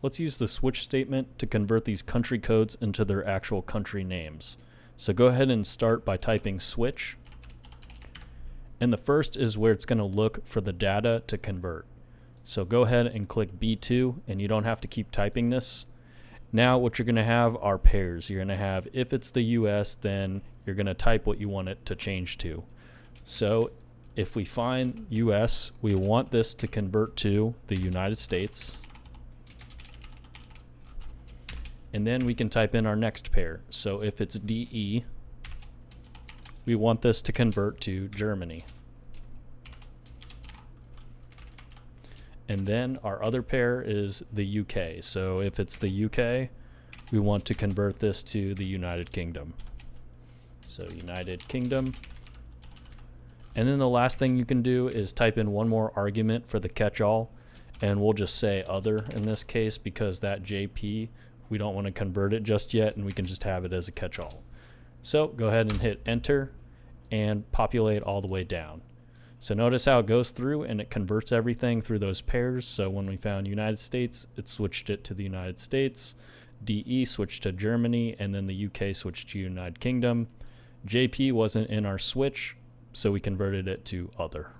let's use the switch statement to convert these country codes into their actual country names. So go ahead and start by typing switch. And the first is where it's going to look for the data to convert. So go ahead and click B2, and you don't have to keep typing this. Now what you're going to have are pairs. You're going to have, if it's the US, then you're going to type what you want it to change to. So if we find US, we want this to convert to the United States. And then we can type in our next pair. So if it's DE, we want this to convert to Germany. And then our other pair is the UK. So if it's the UK, we want to convert this to the United Kingdom. So United Kingdom. And then the last thing you can do is type in one more argument for the catch-all, and we'll just say other in this case because that JP, we don't want to convert it just yet, and we can just have it as a catch-all. So go ahead and hit enter and populate all the way down. So notice how it goes through and it converts everything through those pairs. So when we found United States, it switched it to the United States. DE switched to Germany, and then the UK switched to United Kingdom. JP wasn't in our switch, so we converted it to other.